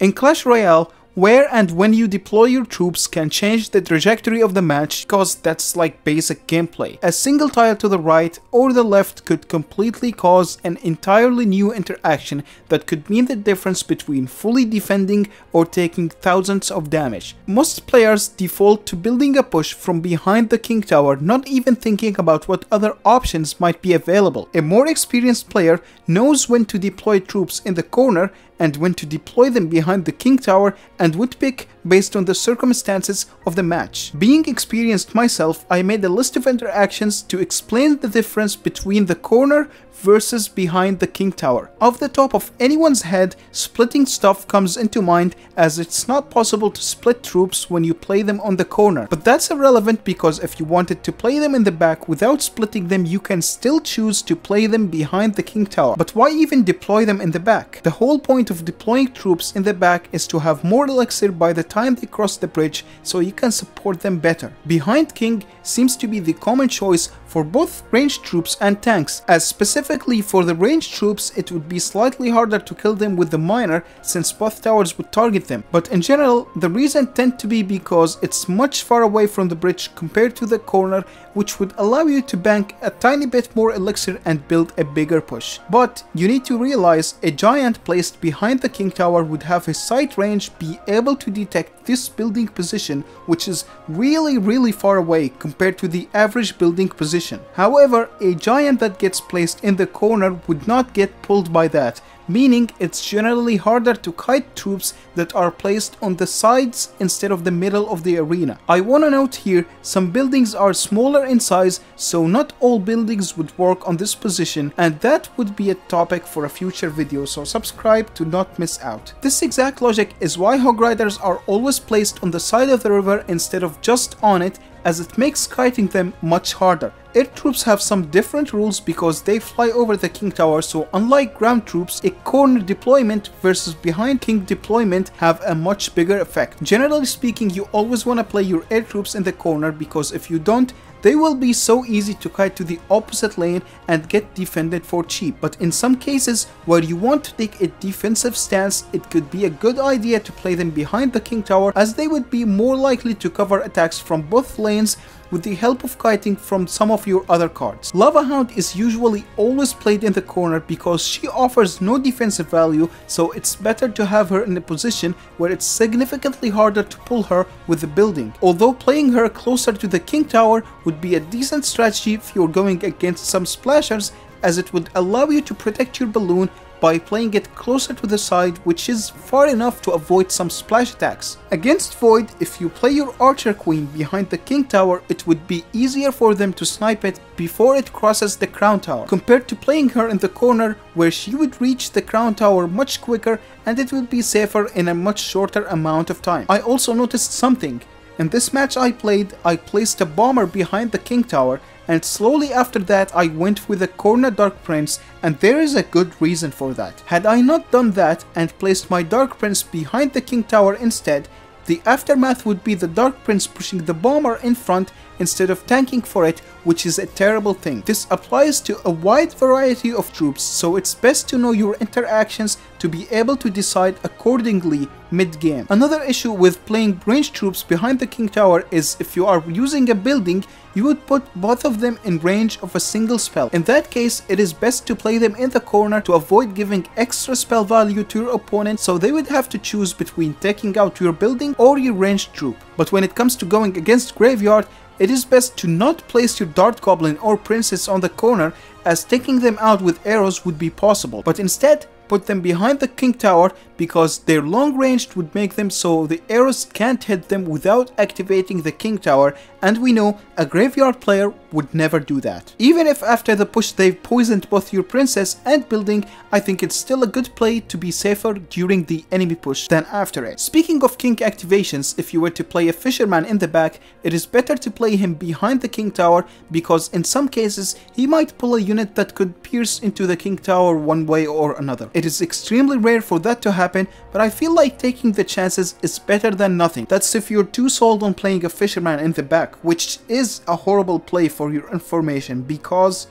In Clash Royale, where and when you deploy your troops can change the trajectory of the match, because that's like basic gameplay. A single tile to the right or the left could completely cause an entirely new interaction that could mean the difference between fully defending or taking thousands of damage. Most players default to building a push from behind the king tower, not even thinking about what other options might be available. A more experienced player knows when to deploy troops in the corner and when to deploy them behind the king tower, and would pick based on the circumstances of the match. Being experienced myself, I made a list of interactions to explain the difference between the corner versus behind the king tower. Off the top of anyone's head, splitting stuff comes into mind, as it's not possible to split troops when you play them on the corner. But that's irrelevant, because if you wanted to play them in the back without splitting them, you can still choose to play them behind the king tower. But why even deploy them in the back? The whole point of deploying troops in the back is to have more elixir by the time they cross the bridge, so you can support them better. Behind king seems to be the common choice for both ranged troops and tanks, as specifically for the ranged troops it would be slightly harder to kill them with the miner, since both towers would target them. But in general, the reason tend to be because it's much far away from the bridge compared to the corner, which would allow you to bank a tiny bit more elixir and build a bigger push. But you need to realize a giant placed behind the king tower would have his sight range be able to detect this building position, which is really far away compared to the average building position. However, a giant that gets placed in the corner would not get pulled by that, meaning it's generally harder to kite troops that are placed on the sides instead of the middle of the arena. I wanna note here, some buildings are smaller in size, so not all buildings would work on this position, and that would be a topic for a future video, so subscribe to not miss out. This exact logic is why hog riders are always placed on the side of the river instead of just on it, as it makes kiting them much harder. Air troops have some different rules because they fly over the king tower, so unlike ground troops, a corner deployment versus behind king deployment have a much bigger effect. Generally speaking, you always want to play your air troops in the corner, because if you don't, they will be so easy to kite to the opposite lane and get defended for cheap. But in some cases where you want to take a defensive stance, it could be a good idea to play them behind the king tower, as they would be more likely to cover attacks from both lanes with the help of kiting from some of your other cards. Lava Hound is usually always played in the corner because she offers no defensive value, so it's better to have her in a position where it's significantly harder to pull her with the building. Although playing her closer to the king tower would be a decent strategy if you're going against some splashers, as it would allow you to protect your balloon by playing it closer to the side, which is far enough to avoid some splash attacks. Against Void, if you play your archer queen behind the king tower, it would be easier for them to snipe it before it crosses the crown tower, compared to playing her in the corner, where she would reach the crown tower much quicker and it would be safer in a much shorter amount of time. I also noticed something. In this match I placed a bomber behind the king tower, and slowly after that I went with a corner Dark Prince, and there is a good reason for that. Had I not done that and placed my Dark Prince behind the king tower instead, the aftermath would be the Dark Prince pushing the bomber in front instead of tanking for it, which is a terrible thing. This applies to a wide variety of troops, so it's best to know your interactions to be able to decide accordingly mid-game. Another issue with playing ranged troops behind the king tower is if you are using a building, you would put both of them in range of a single spell. In that case, it is best to play them in the corner to avoid giving extra spell value to your opponent, so they would have to choose between taking out your building or your ranged troop. But when it comes to going against graveyard, it is best to not place your dart goblin or princess on the corner, as taking them out with arrows would be possible, but instead put them behind the king tower, because their long range would make them so the arrows can't hit them without activating the king tower, and we know a graveyard player would never do that. Even if after the push they've poisoned both your princess and building, I think it's still a good play to be safer during the enemy push than after it. Speaking of king activations, if you were to play a fisherman in the back, it is better to play him behind the king tower, because in some cases he might pull a unit that could pierce into the king tower one way or another. It is extremely rare for that to happen, but I feel like taking the chances is better than nothing. That's if you're too sold on playing a fisherman in the back, which is a horrible play for your information, because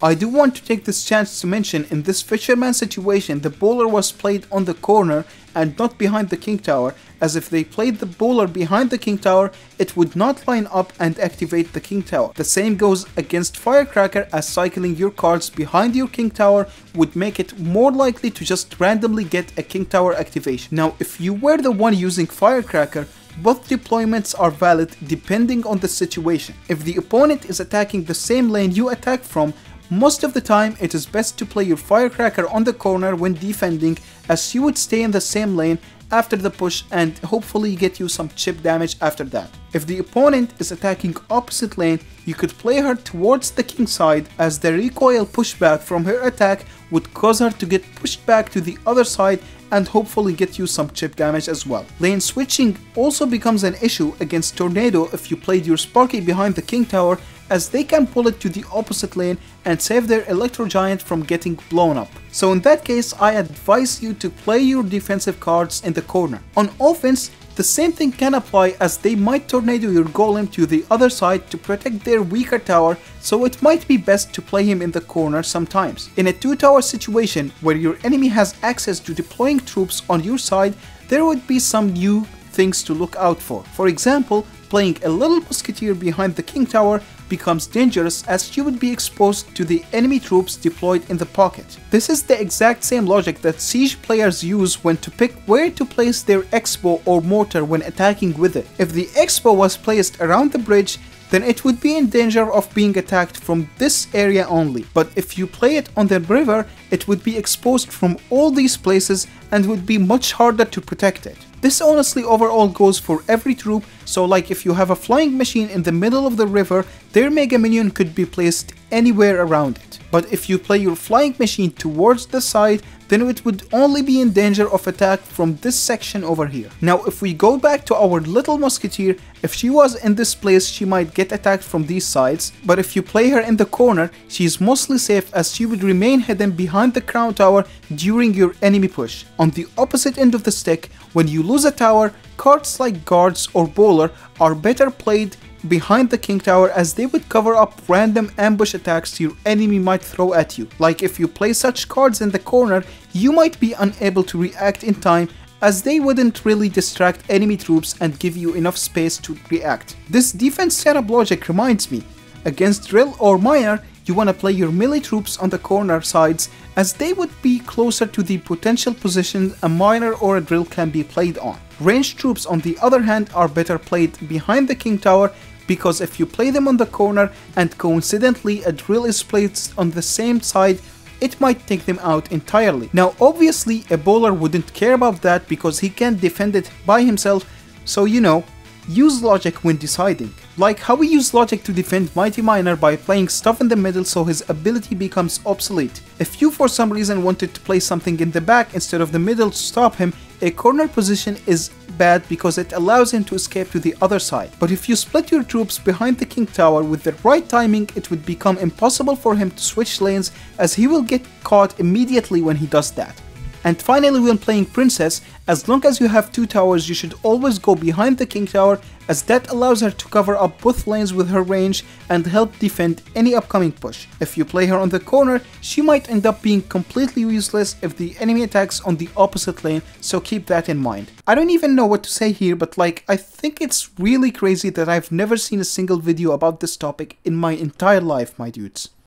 I do want to take this chance to mention in this fisherman situation the bowler was played on the corner and not behind the king tower, as if they played the bowler behind the king tower it would not line up and activate the king tower. The same goes against firecracker, as cycling your cards behind your king tower would make it more likely to just randomly get a king tower activation. Now if you were the one using firecracker, both deployments are valid depending on the situation. If the opponent is attacking the same lane you attack from, most of the time it is best to play your firecracker on the corner when defending, as you would stay in the same lane after the push and hopefully get you some chip damage after that. If the opponent is attacking opposite lane, you could play her towards the king side, as the recoil pushback from her attack would cause her to get pushed back to the other side and hopefully get you some chip damage as well. Lane switching also becomes an issue against Tornado if you played your Sparky behind the king tower, as they can pull it to the opposite lane and save their Electro Giant from getting blown up. So in that case, I advise you to play your defensive cards in the corner. On offense, the same thing can apply, as they might tornado your golem to the other side to protect their weaker tower, so it might be best to play him in the corner sometimes. In a 2-tower situation where your enemy has access to deploying troops on your side, there would be some new things to look out for. For example, playing a little musketeer behind the king tower becomes dangerous, as you would be exposed to the enemy troops deployed in the pocket. This is the exact same logic that siege players use when to pick where to place their X-bow or mortar when attacking with it. If the X-bow was placed around the bridge, then it would be in danger of being attacked from this area only. But if you play it on the river, it would be exposed from all these places and would be much harder to protect it. This honestly overall goes for every troop, so like if you have a flying machine in the middle of the river, their mega minion could be placed anywhere around it. But if you play your flying machine towards the side, then it would only be in danger of attack from this section over here. Now if we go back to our little musketeer, if she was in this place she might get attacked from these sides, but if you play her in the corner, she is mostly safe, as she would remain hidden behind the crown tower during your enemy push. On the opposite end of the stick, when you lose a tower, cards like guards or bowler are better played behind the king tower, as they would cover up random ambush attacks your enemy might throw at you. Like if you play such cards in the corner, you might be unable to react in time, as they wouldn't really distract enemy troops and give you enough space to react. This defense setup logic reminds me, against drill or miner, you want to play your melee troops on the corner sides, as they would be closer to the potential position a miner or a drill can be played on. Ranged troops on the other hand are better played behind the king tower, because if you play them on the corner and coincidentally a drill is placed on the same side, it might take them out entirely. Now obviously a bowler wouldn't care about that, because he can defend it by himself, so you know, use logic when deciding. Like how we use logic to defend Mighty Miner by playing stuff in the middle so his ability becomes obsolete. If you for some reason wanted to play something in the back instead of the middle to stop him, a corner position is bad because it allows him to escape to the other side. But if you split your troops behind the king tower with the right timing, it would become impossible for him to switch lanes, as he will get caught immediately when he does that. And finally, when playing Princess, as long as you have 2 towers, you should always go behind the king tower, as that allows her to cover up both lanes with her range and help defend any upcoming push. If you play her on the corner, she might end up being completely useless if the enemy attacks on the opposite lane, so keep that in mind. I don't even know what to say here, but like, I think it's really crazy that I've never seen a single video about this topic in my entire life, my dudes.